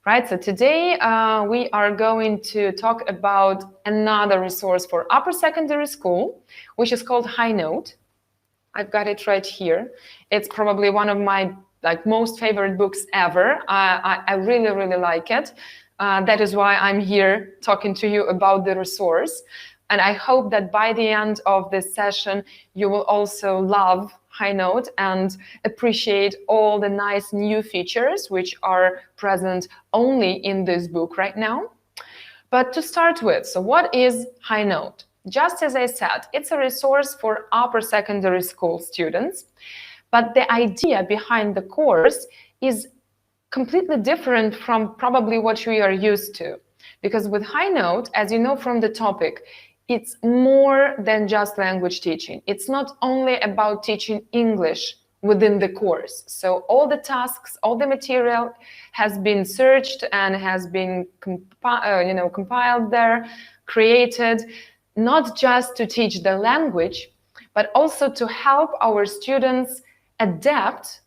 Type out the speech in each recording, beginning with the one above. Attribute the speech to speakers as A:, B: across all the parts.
A: right? So today we are going to talk about another resource for upper secondary school, which is called High Note. I've got it right here. It's probably one of my most favorite books ever. I really, really like it. That is why I'm here talking to you about the resource. And I hope that by the end of this session, you will also love High Note and appreciate all the nice new features which are present only in this book right now. But to start with, so what is High Note? Just as I said, it's a resource for upper secondary school students, but the idea behind the course is completely different from probably what we are used to. Because with High Note, as you know from the topic, it's more than just language teaching. It's not only about teaching English within the course. So all the tasks, all the material has been searched and has been compiled there, created, not just to teach the language, but also to help our students adapt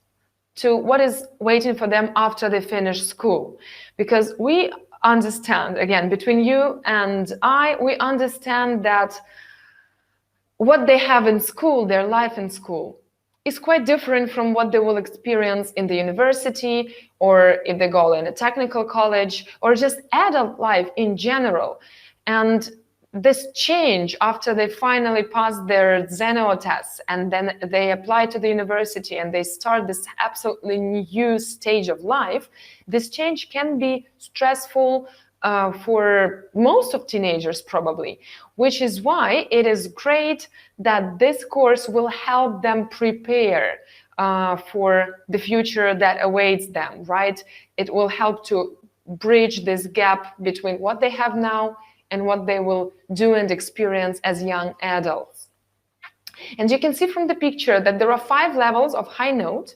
A: to what is waiting for them after they finish school. Because we understand, again, between you and I, we understand that what they have in school, their life in school, is quite different from what they will experience in the university, or if they go in a technical college, or just adult life in general. And this change after they finally pass their ZNO tests and then they apply to the university and they start this absolutely new stage of life, this change can be stressful for most of teenagers probably, which is why it is great that this course will help them prepare for the future that awaits them, right? It will help to bridge this gap between what they have now and what they will do and experience as young adults. And you can see from the picture that there are 5 levels of High Note,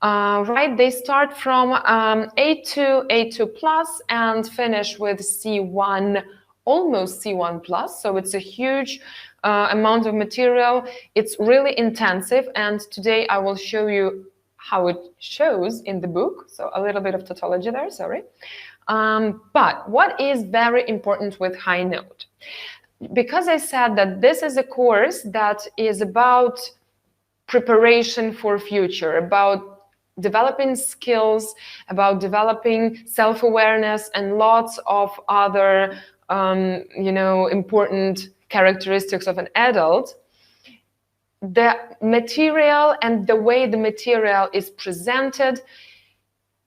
A: right? They start from A2, A2 plus, and finish with C1, almost C1 plus. So it's a huge amount of material. It's really intensive, and today I will show you how it shows in the book. So a little bit of tautology there, sorry. But what is very important with High Note? Because I said that this is a course that is about preparation for future, about developing skills, about developing self-awareness and lots of other, important characteristics of an adult, the material and the way the material is presented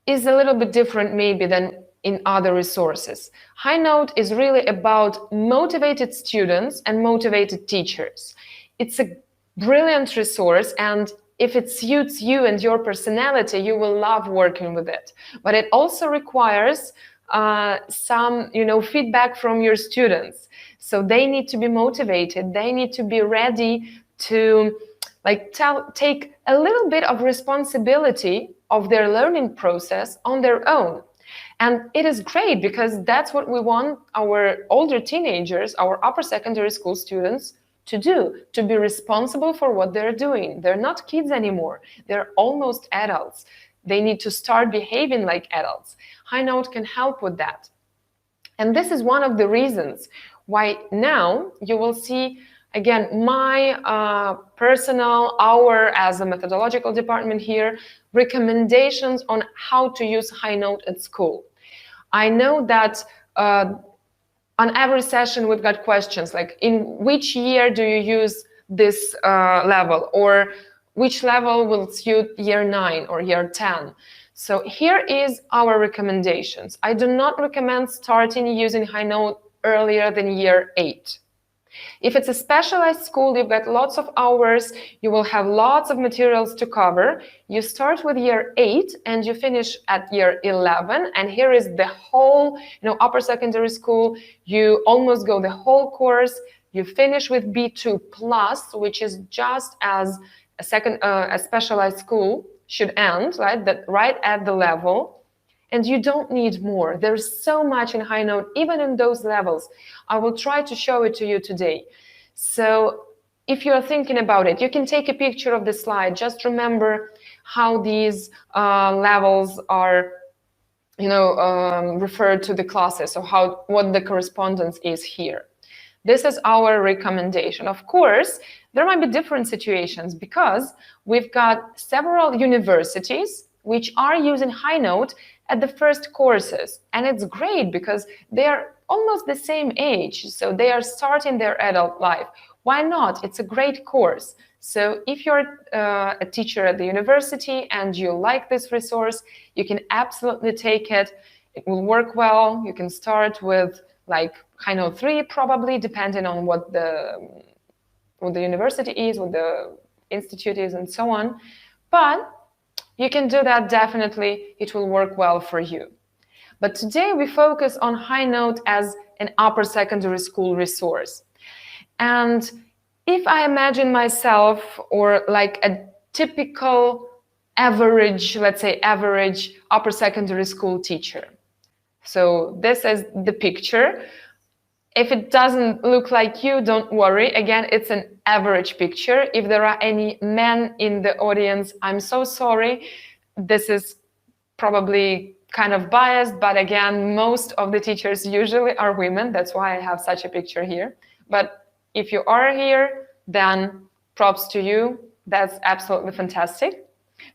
A: is a little bit different maybe than in other resources. High Note is really about motivated students and motivated teachers. It's a brilliant resource, and if it suits you and your personality, you will love working with it. But it also requires some, feedback from your students. So they need to be motivated. They need to be ready to take a little bit of responsibility of their learning process on their own. And it is great because that's what we want our older teenagers, our upper secondary school students to do, to be responsible for what they're doing. They're not kids anymore. They're almost adults. They need to start behaving like adults. High Note can help with that. And this is one of the reasons why now you will see, again, my personal, as a methodological department here, recommendations on how to use High Note at school. I know that on every session we've got questions like, in which year do you use this level, or which level will suit year 9 or year 10? So here is our recommendations. I do not recommend starting using High Note earlier than year 8. If it's a specialized school, you've got lots of hours, you will have lots of materials to cover. You start with year 8 and you finish at year 11. And here is the whole, upper secondary school. You almost go the whole course. You finish with B2 plus, which is just as a specialized school should end, right? That right at the level. And you don't need more. There's so much in High Note, even in those levels. I will try to show it to you today. So if you're thinking about it, you can take a picture of the slide. Just remember how these levels are referred to the classes, so what the correspondence is here. This is our recommendation. Of course, there might be different situations because we've got several universities which are using HighNote at the first courses. And it's great because they are almost the same age. So they are starting their adult life. Why not? It's a great course. So if you're a teacher at the university and you like this resource, you can absolutely take it. It will work well. You can start with like HighNote 3 probably, depending on what the university is, what the institute is, and so on. But you can do that definitely. It will work well for you. But today we focus on HighNote as an upper secondary school resource. And if I imagine myself or like a typical average, let's say average upper secondary school teacher. So this is the picture. If it doesn't look like you, don't worry. Again, it's an average picture. If there are any men in the audience, I'm so sorry. This is probably kind of biased, but again, most of the teachers usually are women. That's why I have such a picture here. But if you are here, then props to you. That's absolutely fantastic.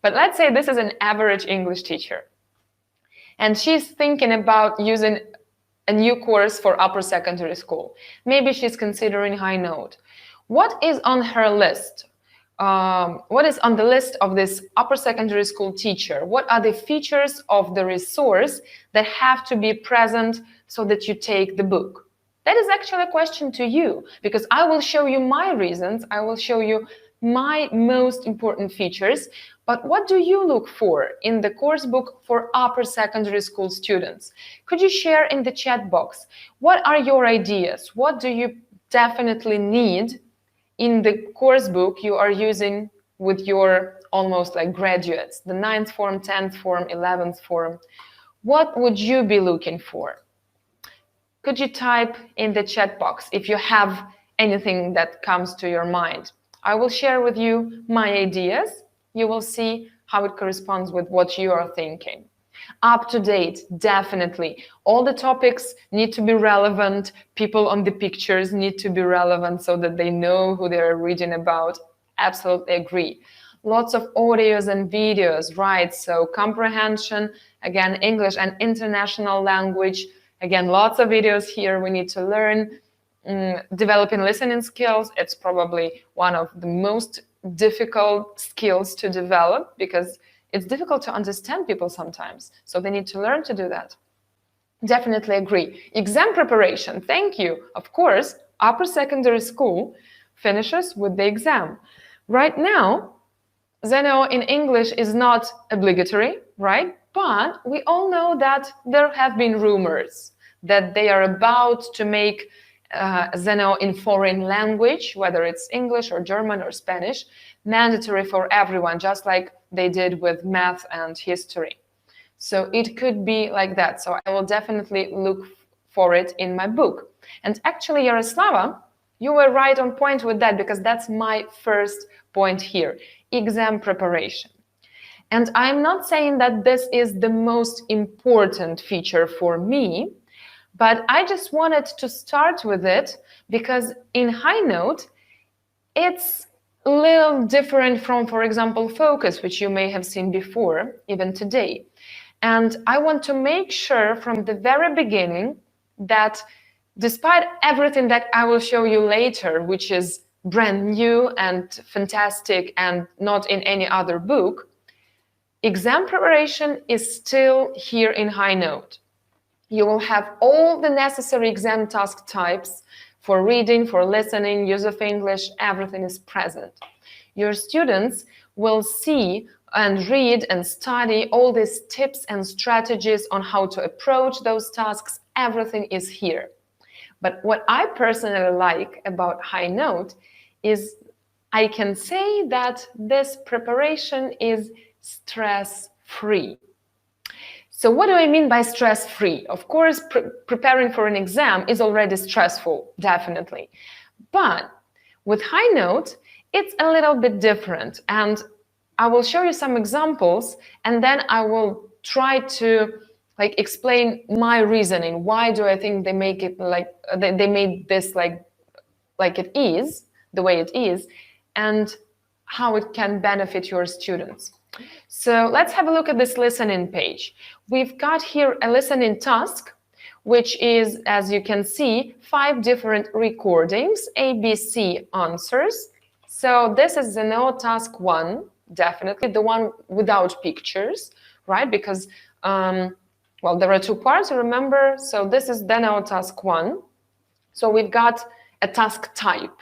A: But let's say this is an average English teacher. And she's thinking about using a new course for upper secondary school. Maybe she's considering HighNote. What is on her list? What is on the list of this upper secondary school teacher? What are the features of the resource that have to be present so that you take the book? That is actually a question to you, because I will show you my reasons. I will show you my most important features. But what do you look for in the course book for upper secondary school students? Could you share in the chat box? What are your ideas? What do you definitely need in the course book you are using with your almost like graduates, the 9th form, 10th form, 11th form? What would you be looking for? Could you type in the chat box if you have anything that comes to your mind? I will share with you my ideas. You will see how it corresponds with what you are thinking. Up to date, definitely. All the topics need to be relevant. People on the pictures need to be relevant so that they know who they're reading about. Absolutely agree. Lots of audios and videos, right? So comprehension, again, English and international language. Again, lots of videos here we need to learn. Developing listening skills, it's probably one of the most difficult skills to develop because it's difficult to understand people sometimes. So they need to learn to do that. Definitely agree. Exam preparation, thank you. Of course, upper secondary school finishes with the exam. Right now, ZNO in English is not obligatory, right? But we all know that there have been rumors that they are about to make ZNO in foreign language, whether it's English or German or Spanish, mandatory for everyone, just like they did with math and history. So it could be like that. So I will definitely look for it in my book. And actually, Yaroslava, you were right on point with that, because that's my first point here, exam preparation. And I'm not saying that this is the most important feature for me, but I just wanted to start with it because in HighNote, it's a little different from, for example, Focus, which you may have seen before, even today. And I want to make sure from the very beginning that despite everything that I will show you later, which is brand new and fantastic and not in any other book, exam preparation is still here in HighNote. You will have all the necessary exam task types for reading, for listening, use of English, everything is present. Your students will see and read and study all these tips and strategies on how to approach those tasks. Everything is here. But what I personally like about HighNote is I can say that this preparation is stress-free. So what do I mean by stress-free? Of course, preparing for an exam is already stressful, definitely. But with HighNote, it's a little bit different. And I will show you some examples, and then I will try to like explain my reasoning. Why do I think they make it like they made this like it is, the way it is, and how it can benefit your students. So let's have a look at this listening page. We've got here a listening task, which is, as you can see, 5 different recordings, ABC answers. So this is ZNO task 1, definitely the one without pictures, right? Because, well, there are 2 parts, remember? So this is ZNO task 1. So we've got a task type.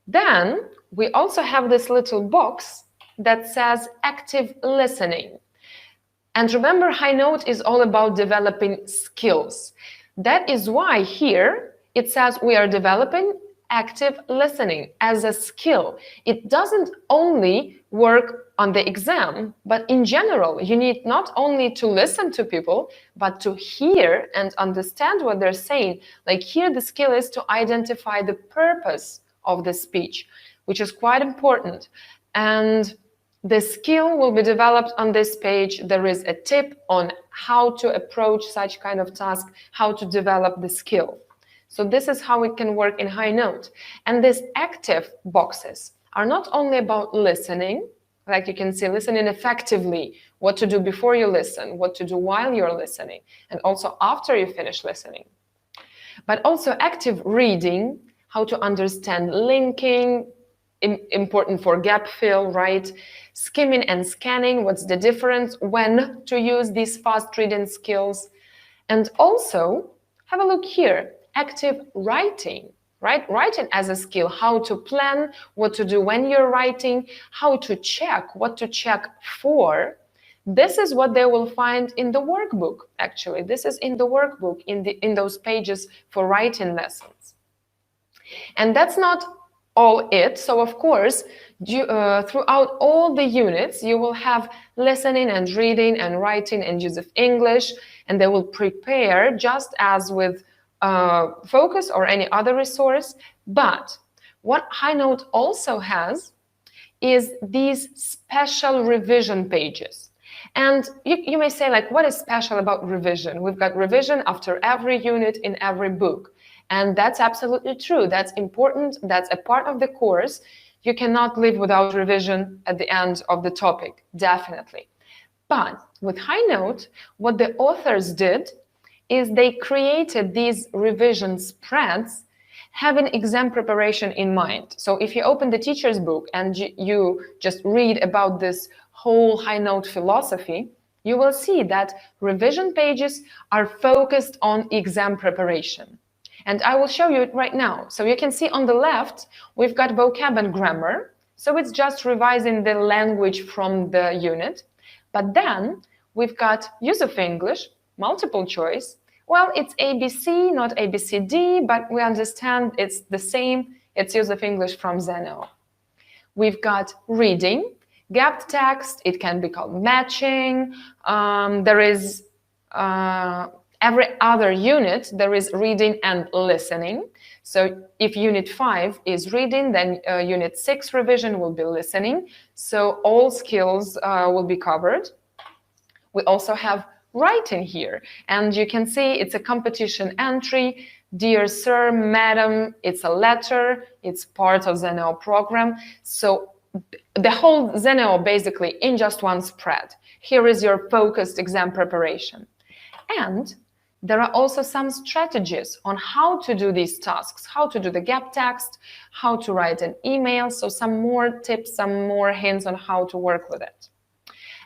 A: Then we also have this little box that says active listening. And remember, High Note is all about developing skills. That is why here it says we are developing active listening as a skill. It doesn't only work on the exam, but in general, you need not only to listen to people, but to hear and understand what they're saying. Like here, the skill is to identify the purpose of the speech, which is quite important. And the skill will be developed on this page. There is a tip on how to approach such kind of task, how to develop the skill. So this is how it can work in High Note. And these active boxes are not only about listening, like you can see, listening effectively, what to do before you listen, what to do while you're listening, and also after you finish listening, but also active reading, how to understand linking, important for gap fill, right? Skimming and scanning, what's the difference, when to use these fast reading skills. And also, have a look here, active writing, right? Writing as a skill, how to plan, what to do when you're writing, how to check, what to check for. This is what they will find in the workbook, actually. This is in the workbook, in those pages for writing lessons. And that's not all it. So of course, throughout all the units, you will have listening and reading and writing and use of English, and they will prepare just as with Focus or any other resource. But what High Note also has is these special revision pages. And you may say, like, what is special about revision? We've got revision after every unit in every book. And that's absolutely true. That's important. That's a part of the course. You cannot live without revision at the end of the topic, definitely. But with High Note, what the authors did is they created these revision spreads having exam preparation in mind. So if you open the teacher's book and you just read about this whole High Note philosophy, you will see that revision pages are focused on exam preparation. And I will show you it right now. So you can see on the left, we've got Vocab and Grammar. So it's just revising the language from the unit. But then we've got use of English, multiple choice. Well, it's ABC, not ABCD, but we understand it's the same. It's use of English from ZNO. We've got reading, gapped text. It can be called matching. There is every other unit, there is reading and listening. So if Unit 5 is reading, then Unit 6 revision will be listening. So all skills will be covered. We also have writing here. And you can see it's a competition entry. Dear Sir, Madam, it's a letter. It's part of ZNO program. So the whole ZNO basically in just one spread. Here is your focused exam preparation. And there are also some strategies on how to do these tasks, how to do the gap text, how to write an email. So some more tips, some more hints on how to work with it.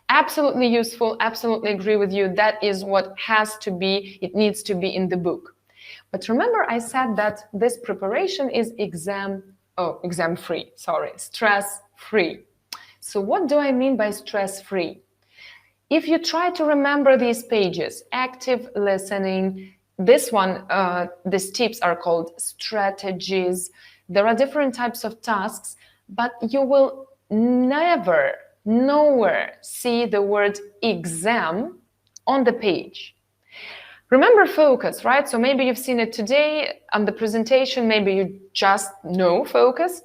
A: Absolutely useful, absolutely agree with you. That is what has to be, it needs to be in the book. But remember I said that this preparation is exam-free, stress-free. So what do I mean by stress-free? If you try to remember these pages, active listening, this one, these tips are called strategies. There are different types of tasks, but you will never, nowhere see the word exam on the page. Remember Focus, right? So maybe you've seen it today on the presentation, maybe you just know Focus.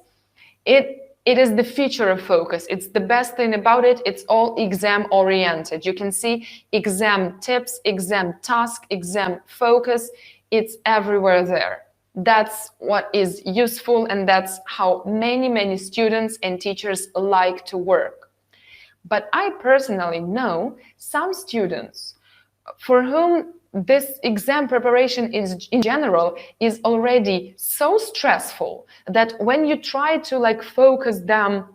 A: It is the feature of focus. It's the best thing about it. It's all exam oriented. You can see exam tips, exam task, exam focus. It's everywhere there. That's what is useful, and that's how many students and teachers like to work. But I personally know some students for whom this exam preparation is, in general, is already so stressful that when you try to like focus them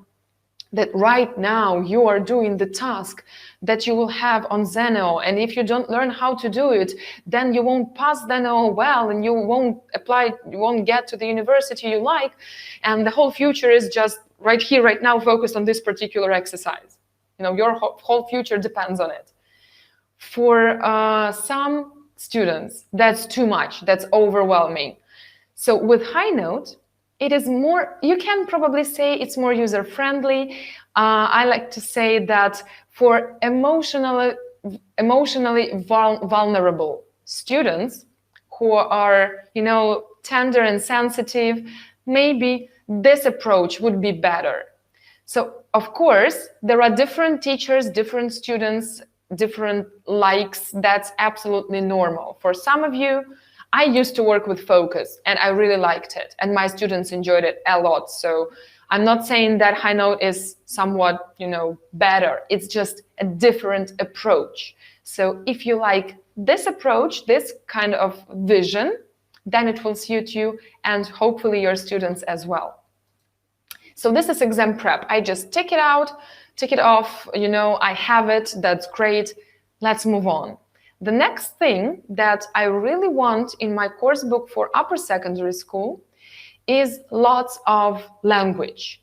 A: that right now you are doing the task that you will have on ZNO, and if you don't learn how to do it, then you won't pass ZNO well, and you won't apply, you won't get to the university you like, and the whole future is just right here, right now, focused on this particular exercise. You know, your whole future depends on it. For some students, that's too much, that's overwhelming. So with High Note, it is more, you can probably say it's more user-friendly. I like to say that for emotionally vulnerable students who are, you know, tender and sensitive, maybe this approach would be better. So, of course, there are different teachers, different students, different likes. That's absolutely normal. For some of you, I used to work with focus and I really liked it, and my students enjoyed it a lot. So I'm not saying that High Note is somewhat, you know, better. It's just a different approach. So if you like this approach, this kind of vision, then it will suit you and hopefully your students as well. So this is exam prep. I just tick it out, tick it off, you know, I have it, that's great. Let's move on. The next thing that I really want in my course book for upper secondary school is lots of language,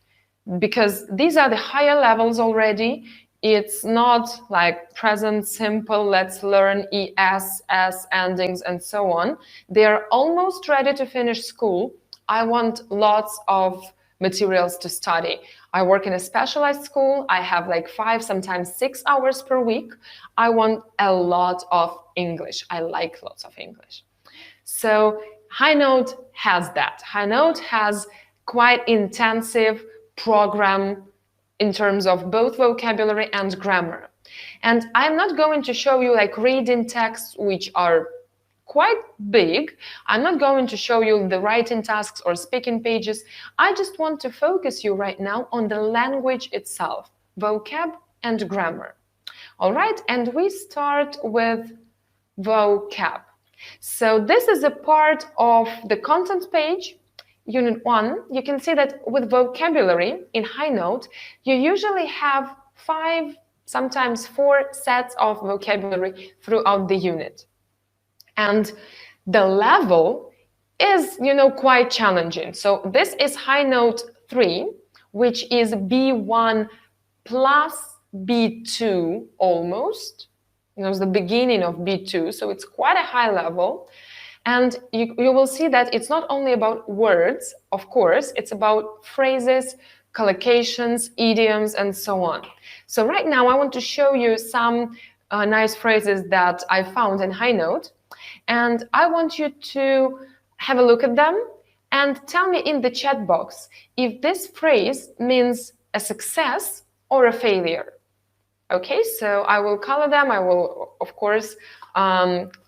A: because these are the higher levels already. It's not like present simple, let's learn ES, S, endings, and so on. They are almost ready to finish school. I want lots of materials to study. I work in a specialized school. I have like 5, sometimes 6 hours per week. I want a lot of English. I like lots of English. So High Note has that. High Note has quite intensive program in terms of both vocabulary and grammar. And I'm not going to show you like reading texts, which are quite big. I'm not going to show you the writing tasks or speaking pages. I just want to focus you right now on the language itself, vocab and grammar. All right, and we start with vocab. So this is a part of the content page, Unit 1. You can see that with vocabulary in High Note, you usually have 5, sometimes 4 sets of vocabulary throughout the unit. And the level is, you know, quite challenging. So this is High Note 3, which is B1 plus B2 almost. You know, it's the beginning of B2, so it's quite a high level. And you will see that it's not only about words, of course, it's about phrases, collocations, idioms, and so on. So right now I want to show you some nice phrases that I found in High Note. And I want you to have a look at them and tell me in the chat box if this phrase means a success or a failure. Okay, so I will color them. I will, of course,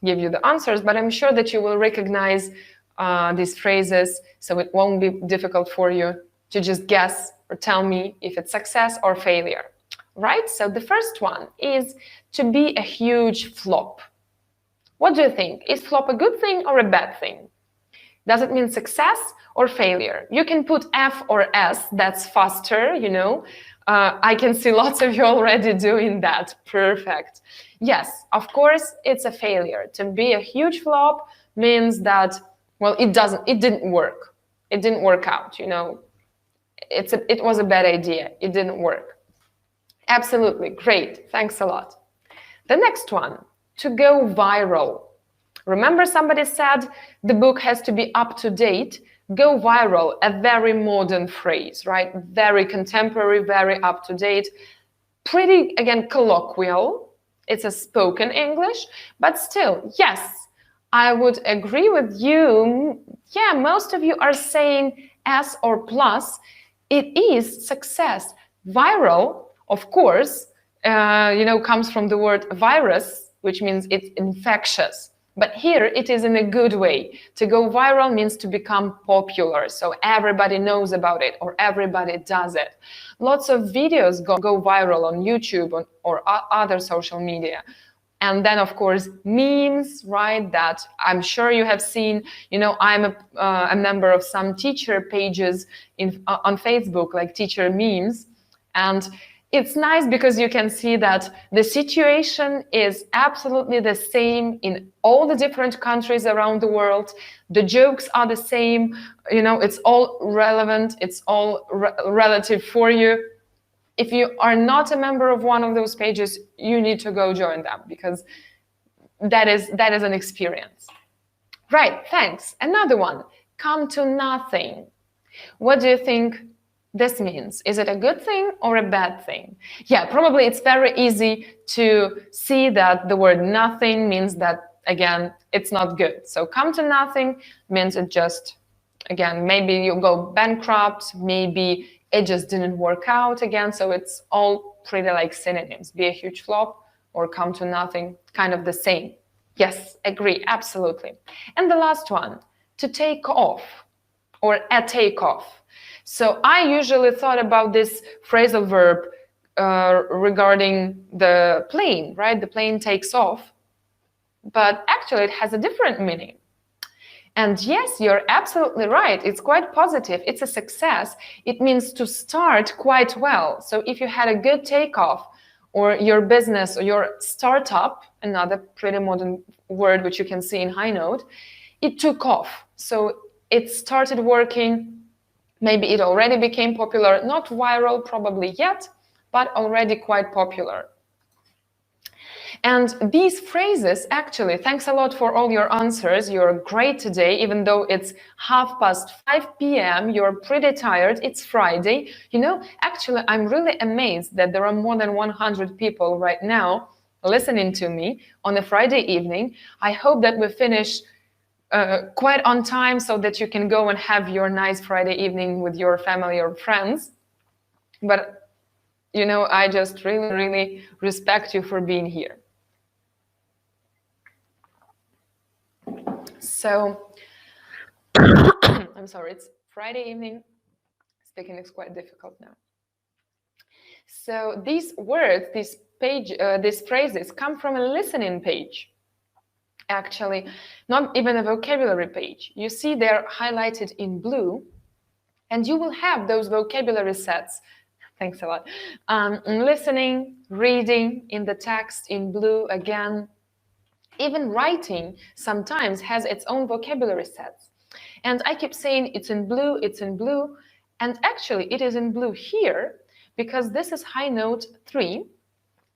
A: give you the answers, but I'm sure that you will recognize these phrases, so it won't be difficult for you to just guess or tell me if it's success or failure. Right? So the first one is to be a huge flop. What do you think? Is flop a good thing or a bad thing? Does it mean success or failure? You can put F or S, that's faster, you know. I can see lots of you already doing that. Perfect. Yes, of course, it's a failure. To be a huge flop means that, well, it didn't work. It didn't work out, you know. It was a bad idea. It didn't work. Absolutely, great. Thanks a lot. The next one. To go viral. Remember somebody said the book has to be up to date? Go viral, a very modern phrase, right? Very contemporary, very up to date. Pretty, again, colloquial. It's a spoken English, but still, yes, I would agree with you. Yeah, most of you are saying S or plus. It is success. Viral, of course, comes from the word virus, which means it's infectious. But here it is in a good way. To go viral means to become popular, so everybody knows about it or everybody does it. Lots of videos go viral on YouTube or other social media. And then, of course, memes, right, that I'm sure you have seen. I'm a member of some teacher pages on Facebook, like teacher memes. And it's nice because you can see that the situation is absolutely the same in all the different countries around the world. The jokes are the same. It's all relevant. It's all relative for you. If you are not a member of one of those pages, you need to go join them, because that is an experience. Right, thanks. Another one, come to nothing. What do you think this means? Is it a good thing or a bad thing? Yeah, probably it's very easy to see that the word nothing means that, again, it's not good. So come to nothing means it just, again, maybe you go bankrupt, maybe it just didn't work out again. So it's all pretty like synonyms. Be a huge flop or come to nothing, kind of the same. Yes, agree, absolutely. And the last one, to take off or a takeoff. So I usually thought about this phrasal verb regarding the plane, right? The plane takes off, but actually it has a different meaning. And yes, you're absolutely right. It's quite positive. It's a success. It means to start quite well. So if you had a good takeoff, or your business or your startup, another pretty modern word which you can see in high note, it took off. So it started working. Maybe it already became popular, not viral probably yet, but already quite popular. And these phrases, actually, thanks a lot for all your answers. You're great today, even though it's 5:30 p.m. You're pretty tired. It's Friday. Actually, I'm really amazed that there are more than 100 people right now listening to me on a Friday evening. I hope that we finish quite on time so that you can go and have your nice Friday evening with your family or friends. But, I just really, really respect you for being here. So, I'm sorry, it's Friday evening. Speaking is quite difficult now. So these words, these phrases come from a listening page. Actually, not even a vocabulary page. You see they're highlighted in blue, and you will have those vocabulary sets. Thanks a lot. Listening, reading in the text in blue again. Even writing sometimes has its own vocabulary sets. And I keep saying it's in blue, and actually it is in blue here, because this is high note 3.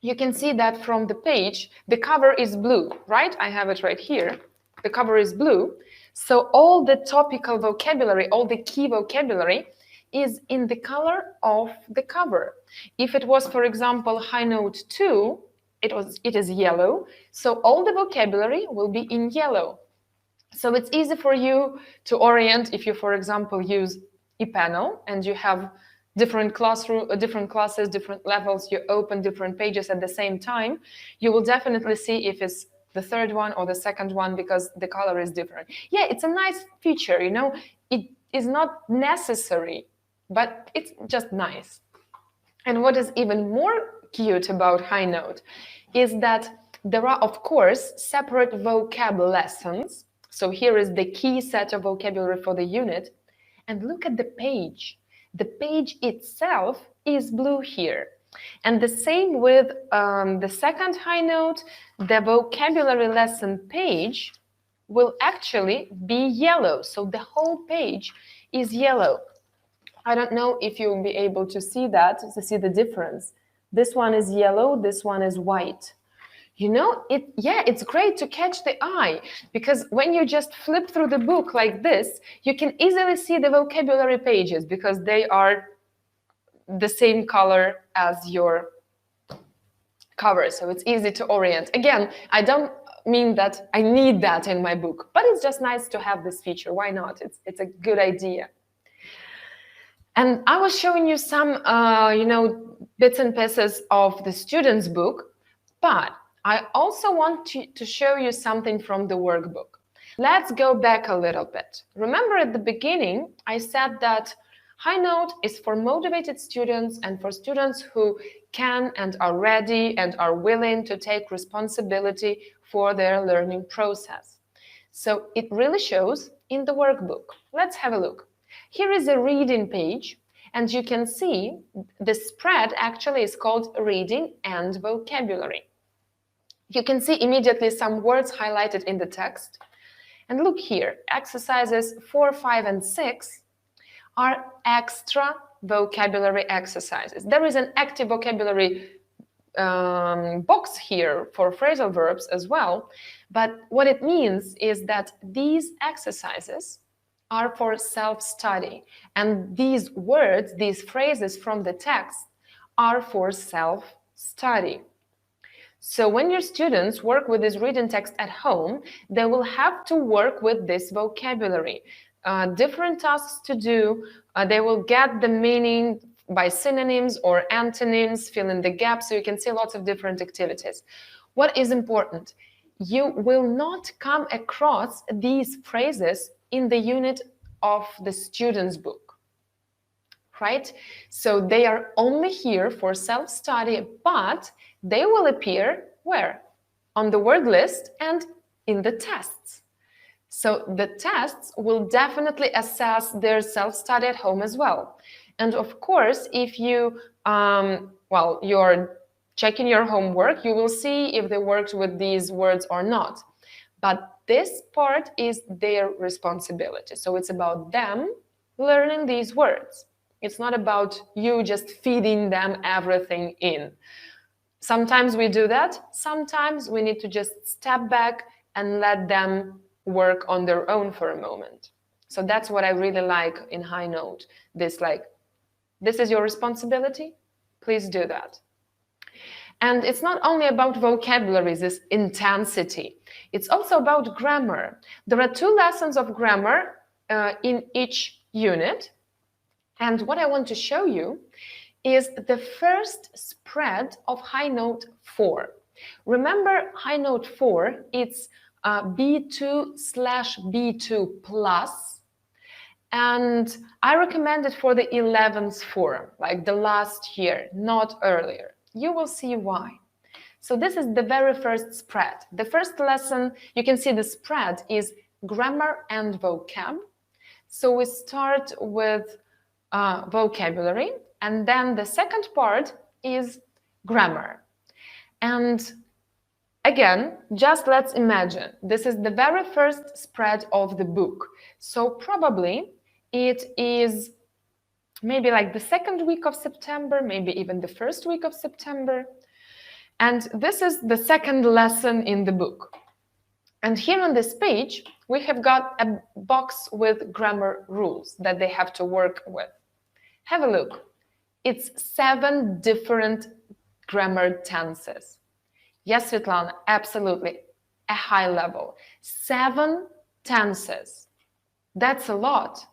A: You can see that from the page, the cover is blue, right? I have it right here. The cover is blue. So all the topical vocabulary, all the key vocabulary is in the color of the cover. If it was, for example, high note 2, it is yellow, so all the vocabulary will be in yellow. So it's easy for you to orient if you, for example, use ePanel and you have different classes, different levels, you open different pages at the same time, you will definitely see if it's the third one or the second one, because the color is different. Yeah, it's a nice feature, it is not necessary, but it's just nice. And what is even more cute about high note is that there are, of course, separate vocab lessons. So here is the key set of vocabulary for the unit. And look at the page. The page itself is blue here. And the same with the second high note, the vocabulary lesson page will actually be yellow. So the whole page is yellow. I don't know if you'll be able to see that, to see the difference. This one is yellow, this one is white. It's great to catch the eye, because when you just flip through the book like this, you can easily see the vocabulary pages because they are the same color as your cover. So it's easy to orient. Again, I don't mean that I need that in my book, but it's just nice to have this feature. Why not? It's a good idea. And I was showing you some, bits and pieces of the student's book, but I also want to show you something from the workbook. Let's go back a little bit. Remember at the beginning, I said that High Note is for motivated students and for students who can and are ready and are willing to take responsibility for their learning process. So it really shows in the workbook. Let's have a look. Here is a reading page, and you can see the spread actually is called Reading and Vocabulary. You can see immediately some words highlighted in the text. And look here, exercises 4, 5, and 6 are extra vocabulary exercises. There is an active vocabulary box here for phrasal verbs as well, but what it means is that these exercises are for self-study, and these words, these phrases from the text are for self-study. So when your students work with this reading text at home, they will have to work with this vocabulary. Different tasks to do. They will get the meaning by synonyms or antonyms, fill in the gaps, so you can see lots of different activities. What is important? You will not come across these phrases in the unit of the student's book, right? So they are only here for self-study, but they will appear where? On the word list and in the tests. So the tests will definitely assess their self-study at home as well. And of course, if you, you're checking your homework, you will see if they worked with these words or not. But this part is their responsibility. So it's about them learning these words. It's not about you just feeding them everything in. Sometimes we do that. Sometimes we need to just step back and let them work on their own for a moment. So that's what I really like in High Note. This is your responsibility. Please do that. And it's not only about vocabulary, this intensity. It's also about grammar. There are 2 lessons of grammar in each unit. And what I want to show you is the first spread of High Note 4. Remember, High Note 4, it's B2/B2 plus, and I recommend it for the 11th form, like the last year, not earlier. You will see why. So this is the very first spread. The first lesson, you can see the spread is grammar and vocab. So we start with vocabulary, and then the second part is grammar. And again, just let's imagine, this is the very first spread of the book. So probably it is maybe like the second week of September, maybe even the first week of September. And this is the second lesson in the book. And here on this page, we have got a box with grammar rules that they have to work with. Have a look. It's 7 different grammar tenses. Yes, Svetlana, absolutely, a high level. 7 tenses. That's a lot.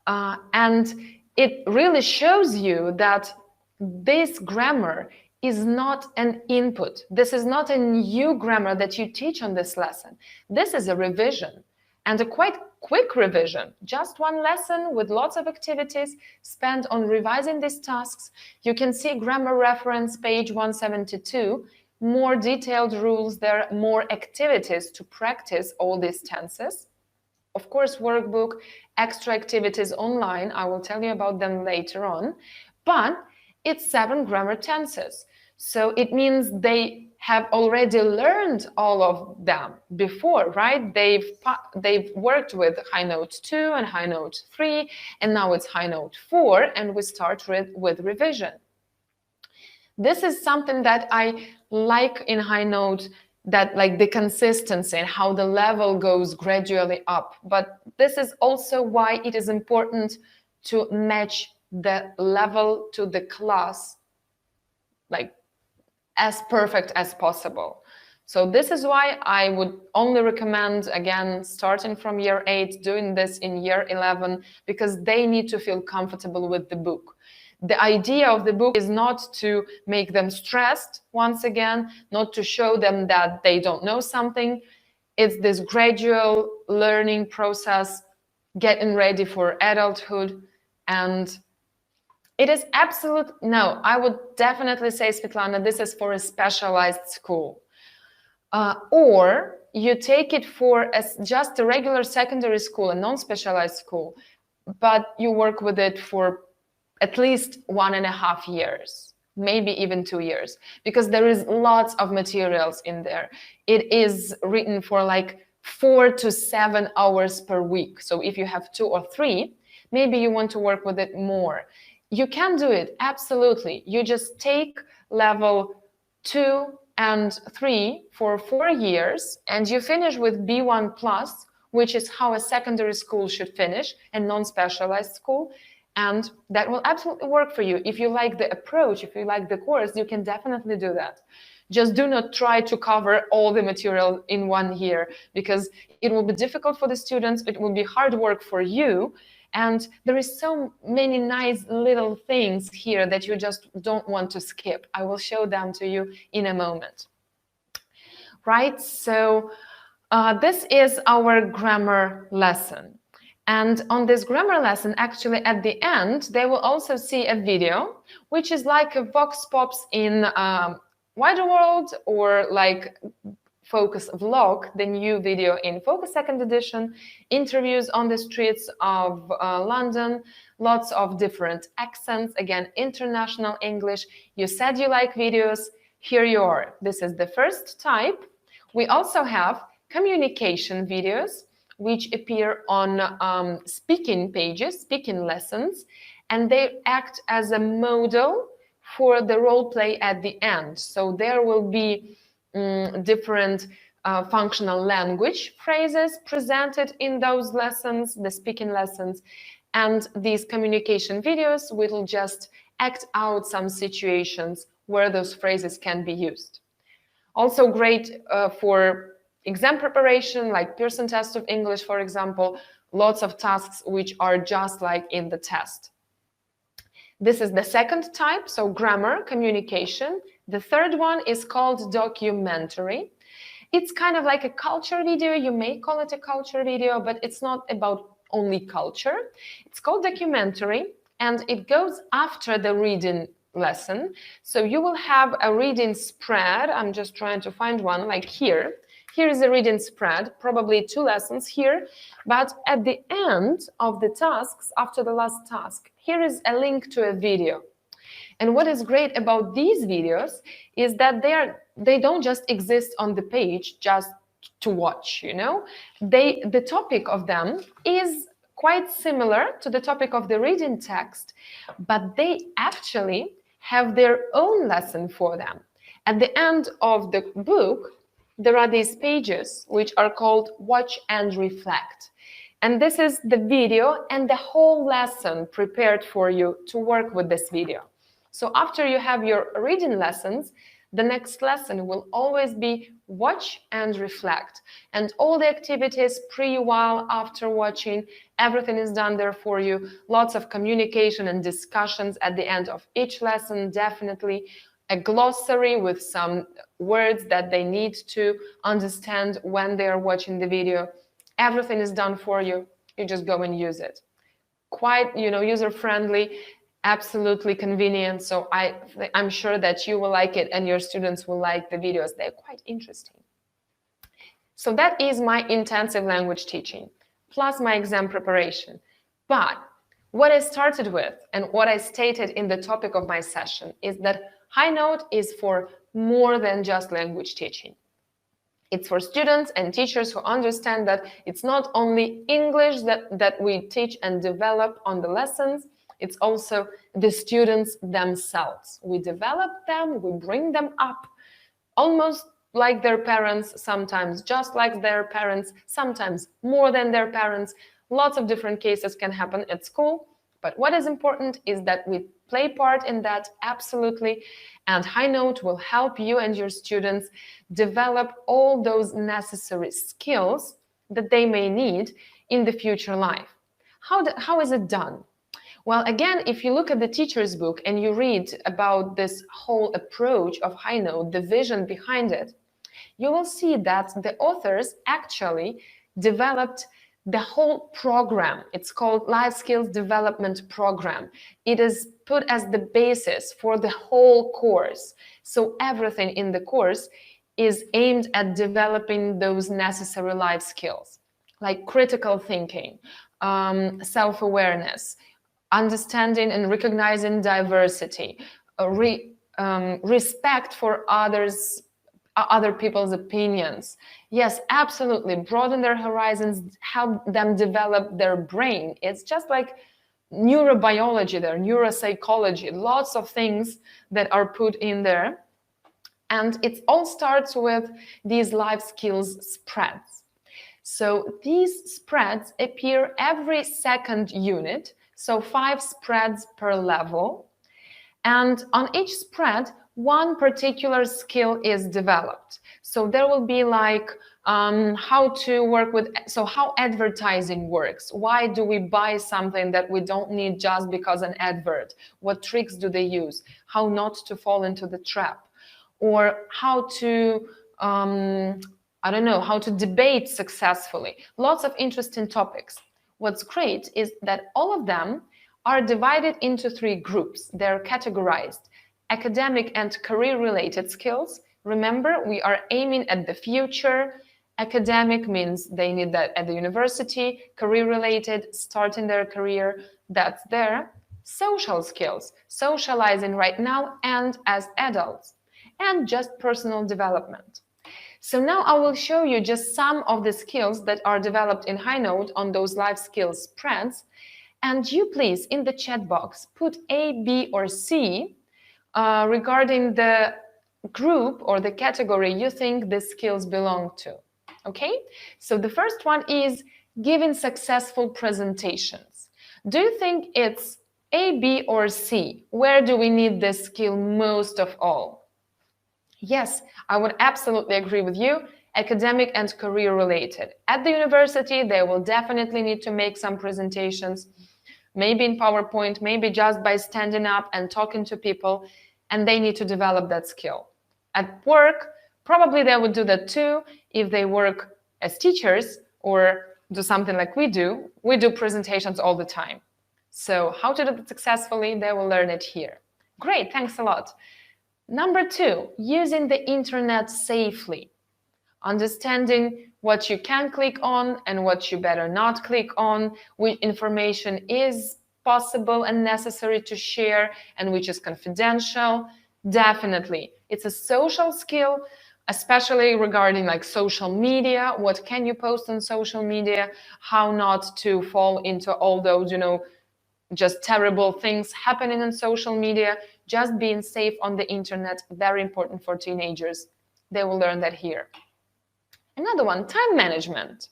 A: And it really shows you that this grammar is not an input. This is not a new grammar that you teach on this lesson. This is a revision, and a quite quick revision. Just 1 lesson with lots of activities spent on revising these tasks. You can see grammar reference, page 172. More detailed rules there, more activities to practice all these tenses. Of course, workbook, extra activities online. I will tell you about them later on. But it's 7 grammar tenses. So it means they have already learned all of them before, right? They've worked with High Note 2 and High Note 3, and now it's High Note 4, and we start with revision. This is something that I like in High Note, that like the consistency and how the level goes gradually up. But this is also why it is important to match the level to the class, like as perfect as possible. So this is why I would only recommend, again, starting from year 8, doing this in year 11, because they need to feel comfortable with the book. The idea of the book is not to make them stressed, once again, not to show them that they don't know something. It's this gradual learning process, getting ready for adulthood. And it is no, I would definitely say, Svetlana, this is for a specialized school. Or you take it for just a regular secondary school, a non-specialized school, but you work with it for at least 1.5 years, maybe even 2 years, because there is lots of materials in there. It is written for like 4 to 7 hours per week. So if you have 2 or 3, maybe you want to work with it more. You can do it, absolutely. You just take level 2 and 3 for 4 years, and you finish with B1+, which is how a secondary school should finish, a non-specialized school, and that will absolutely work for you. If you like the approach, if you like the course, you can definitely do that. Just do not try to cover all the material in 1 year, because it will be difficult for the students, it will be hard work for you, and there is so many nice little things here that you just don't want to skip. I will show them to you in a moment. Right, so this is our grammar lesson. And on this grammar lesson, actually at the end, they will also see a video, which is like a Vox Pops in Wider World, or like Focus Vlog, the new video in Focus Second Edition, interviews on the streets of London, lots of different accents, again, international English. You said you like videos, here you are. This is the first type. We also have communication videos, which appear on speaking pages, speaking lessons, and they act as a model for the role play at the end. So there will be different functional language phrases presented in those lessons, the speaking lessons, and these communication videos will just act out some situations where those phrases can be used. Also great for exam preparation, like Pearson test of English, for example, lots of tasks which are just like in the test. This is the second type, so grammar, communication. The third one is called documentary. It's kind of like a culture video. You may call it a culture video, but it's not about only culture. It's called documentary, and it goes after the reading lesson. So you will have a reading spread. I'm just trying to find one, like here. Here is a reading spread, probably 2 lessons here. But at the end of the tasks, after the last task, here is a link to a video. And what is great about these videos is that they don't just exist on the page just to watch, you know. The topic of them is quite similar to the topic of the reading text, but they actually have their own lesson for them. At the end of the book, there are these pages which are called Watch and Reflect. And this is the video and the whole lesson prepared for you to work with this video. So after you have your reading lessons, the next lesson will always be watch and reflect. And all the activities pre, while, after watching, everything is done there for you. Lots of communication and discussions at the end of each lesson, definitely. A glossary with some words that they need to understand when they are watching the video. Everything is done for you. You just go and use it. Quite, you know, user-friendly, absolutely convenient. So I'm sure that you will like it and your students will like the videos. They're quite interesting. So that is my intensive language teaching, plus my exam preparation. But what I started with and what I stated in the topic of my session is that High Note is for more than just language teaching. It's for students and teachers who understand that it's not only English that we teach and develop on the lessons, it's also the students themselves. We develop them, we bring them up, almost like their parents, sometimes just like their parents, sometimes more than their parents. Lots of different cases can happen at school. But what is important is that we play part in that, absolutely, and High Note will help you and your students develop all those necessary skills that they may need in the future life. How is it done? Well, again, if you look at the teacher's book and you read about this whole approach of High Note, the vision behind it, you will see that the authors actually developed the whole program. It's called Life Skills Development Program. It is put as the basis for the whole course. So everything in the course is aimed at developing those necessary life skills, like critical thinking, self-awareness, understanding and recognizing diversity, respect for other people's opinions. Yes, absolutely. Broaden their horizons, help them develop their brain. It's just like neurobiology there, neuropsychology, lots of things that are put in there. And it all starts with these life skills spreads. So these spreads appear every second unit, so 5 spreads per level. And on each spread, one particular skill is developed. So there will be like how to work with, so how advertising works. Why do we buy something that we don't need just because an advert? What tricks do they use? How not to fall into the trap? Or how to, I don't know, how to debate successfully. Lots of interesting topics. What's great is that all of them are divided into 3 groups. They're categorized. Academic and career-related skills. Remember, we are aiming at the future. Academic means they need that at the university. Career-related, starting their career, that's there. Social skills, socializing right now and as adults. And just personal development. So now I will show you just some of the skills that are developed in High Note on those life skills spreads. And you please, in the chat box, put A, B, or C regarding the group or the category you think the skills belong to. Okay? So the first one is giving successful presentations. Do you think it's A, B, or C? Where do we need this skill most of all? Yes, I would absolutely agree with you. Academic and career related. At the university, they will definitely need to make some presentations, maybe in PowerPoint, maybe just by standing up and talking to people, and they need to develop that skill. At work, probably they would do that too if they work as teachers or do something like we do. We do presentations all the time. So how to do it successfully, they will learn it here. Great, thanks a lot. Number 2, using the internet safely. Understanding what you can click on and what you better not click on, which information is possible and necessary to share and which is confidential. Definitely. It's a social skill, especially regarding like social media. What can you post on social media? How not to fall into all those, just terrible things happening on social media. Just being safe on the internet, very important for teenagers. They will learn that here. Another one, time management.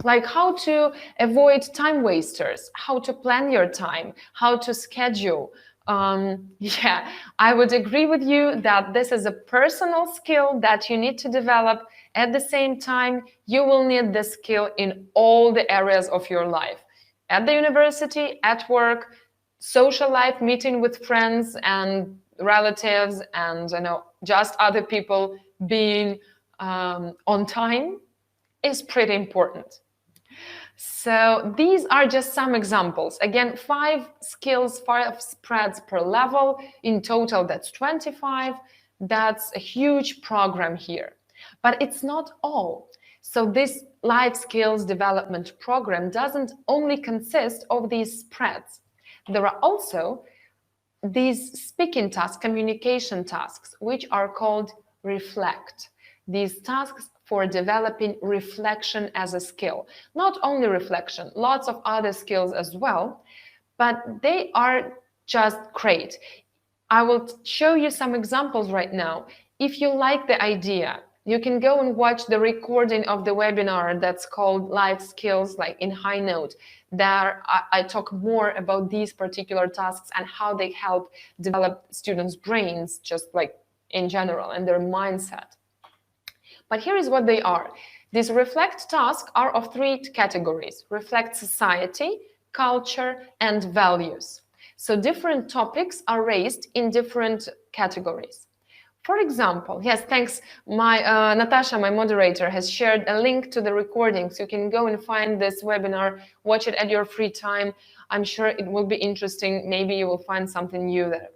A: Like how to avoid time wasters, how to plan your time, how to schedule. Yeah, I would agree with you that this is a personal skill that you need to develop. At the same time, you will need this skill in all the areas of your life. At the university, at work, social life, meeting with friends and relatives and just other people, being on time is pretty important. So these are just some examples. Again, 5 skills, 5 spreads per level. In total, that's 25. That's a huge program here. But it's not all. So this life skills development program doesn't only consist of these spreads. There are also these speaking tasks, communication tasks, which are called reflect. These tasks for developing reflection as a skill. Not only reflection, lots of other skills as well, but they are just great. I will show you some examples right now. If you like the idea, You can go and watch the recording of the webinar that's called Life Skills, like in High Note. There I talk more about these particular tasks and how they help develop students' brains, just like in general, and their mindset. But here is what they are. These reflect tasks are of 3 categories: reflect society, culture, and values. So different topics are raised in different categories. For example, yes, thanks, Natasha, my moderator, has shared a link to the recording, so you can go and find this webinar, watch it at your free time. I'm sure it will be interesting. Maybe you will find something new there.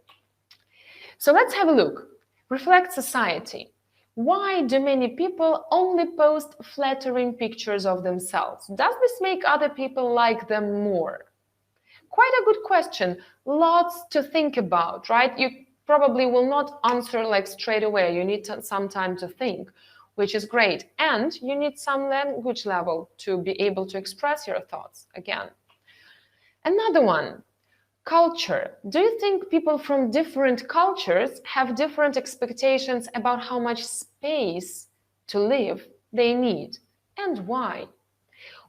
A: So let's have a look. Reflect society. Why do many people only post flattering pictures of themselves? Does this make other people like them more? Quite a good question. Lots to think about, right? You probably will not answer like straight away. You need some time to think, which is great. And you need some language level to be able to express your thoughts again. Another one, culture. Do you think people from different cultures have different expectations about how much space to live they need? And why?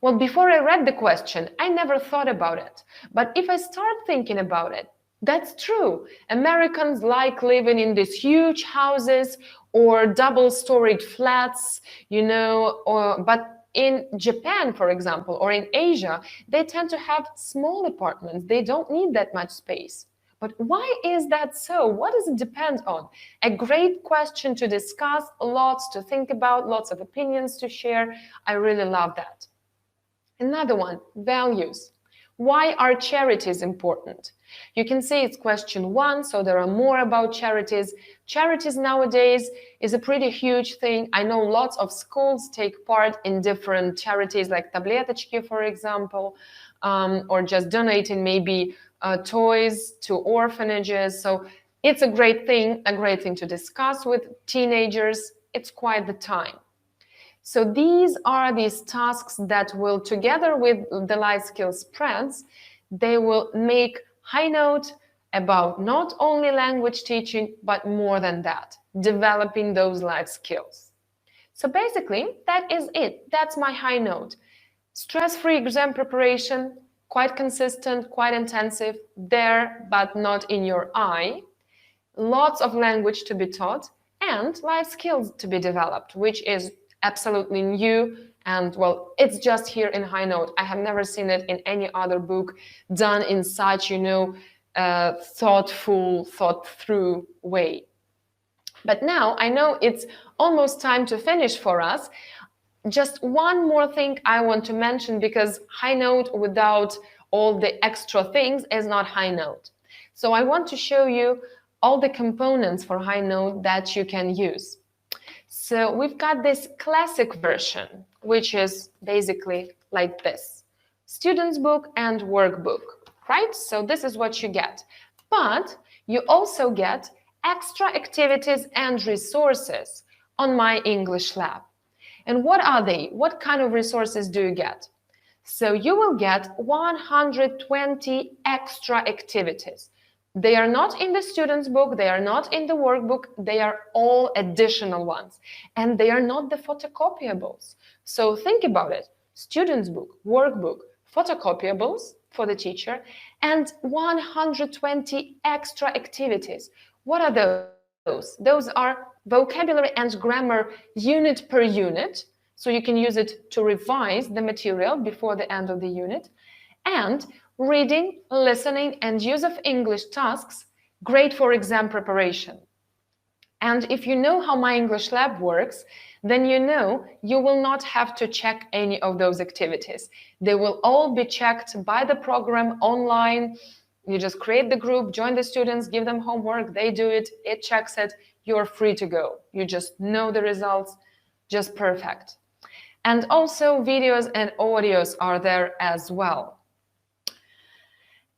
A: Well, before I read the question, I never thought about it. But if I start thinking about it, that's true. Americans like living in these huge houses or double-storied flats, but in Japan, for example, or in Asia, they tend to have small apartments. They don't need that much space. But why is that so? What does it depend on? A great question to discuss, lots to think about, lots of opinions to share. I really love that. Another one, values. Why are charities important? You can see it's question 1, so there are more about charities. Charities nowadays is a pretty huge thing. I know lots of schools take part in different charities like Tabletочки, for example, or just donating maybe toys to orphanages. So it's a great thing to discuss with teenagers. It's quite the time. So these are these tasks that will, together with the life skills spreads, they will make High Note about not only language teaching, but more than that, developing those life skills. So basically, that is it. That's my High Note. Stress-free exam preparation, quite consistent, quite intensive, there, but not in your eye. Lots of language to be taught and life skills to be developed, which is absolutely new, and well, it's just here in High Note. I have never seen it in any other book done in such, thoughtful, thought-through way. But now I know it's almost time to finish for us. Just one more thing I want to mention, because High Note without all the extra things is not High Note. So I want to show you all the components for High Note that you can use. So we've got this classic version, which is basically like this. Student's book and workbook, right? So this is what you get. But you also get extra activities and resources on My English Lab. And what are they? What kind of resources do you get? So you will get 120 extra activities. They are not in the student's book, they are not in the workbook, they are all additional ones. And they are not the photocopyables. So think about it. Student's book, workbook, photocopyables for the teacher, and 120 extra activities. What are those? Those are vocabulary and grammar unit per unit. So you can use it to revise the material before the end of the unit. And reading, listening, and use of English tasks, great for exam preparation. And if you know how My English Lab works, then you know you will not have to check any of those activities. They will all be checked by the program online. You just create the group, join the students, give them homework, they do it, it checks it, you're free to go. You just know the results, just perfect. And also videos and audios are there as well.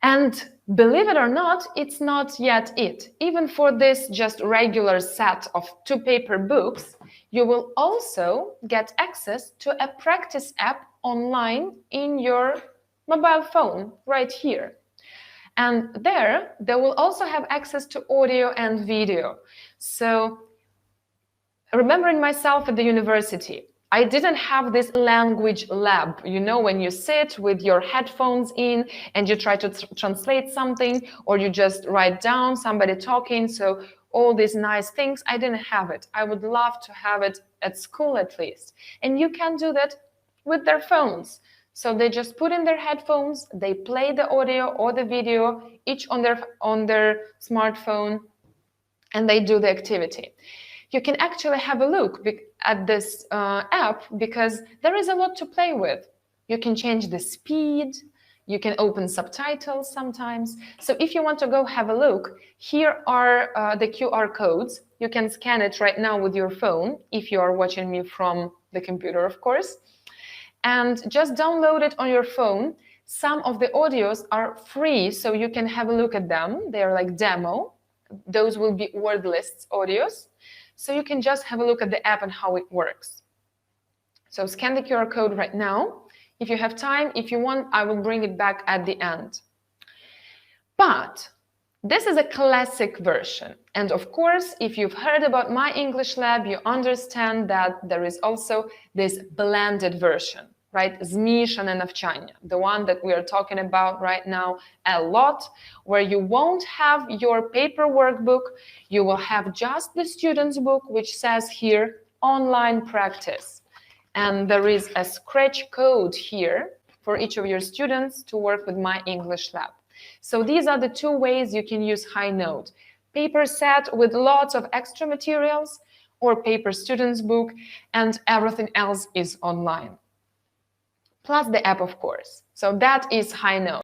A: And believe it or not, it's not yet it. Even for this just regular set of 2 paper books, you will also get access to a practice app online in your mobile phone right here. And there will also have access to audio and video. So Remembering myself at the university, I didn't have this language lab. You know, when you sit with your headphones in and you try to translate something, or you just write down somebody talking. So all these nice things, I didn't have it. I would love to have it at school at least. And you can do that with their phones. So they just put in their headphones, they play the audio or the video, each on their smartphone, and they do the activity. You can actually have a look at this app because there is a lot to play with. You can change the speed, you can open subtitles sometimes. So if you want to go have a look, here are the QR codes. You can scan it right now with your phone, if you are watching me from the computer, of course. And just download it on your phone. Some of the audios are free, so you can have a look at them. They're like demo. Those will be word lists audios. So you can just have a look at the app and how it works. So scan the QR code right now. If you have time, if you want, I will bring it back at the end. But this is a classic version. And of course, if you've heard about my English Lab, you understand that there is also this blended version, right? Змішане навчання, the one that we are talking about right now a lot, where you won't have your paper workbook, you will have just the student's book, which says here, online practice. And there is a scratch code here for each of your students to work with my English Lab. So these are the two ways you can use HighNote. Paper set with lots of extra materials, or paper student's book, and everything else is online. Plus the app, of course. So that is HighNote.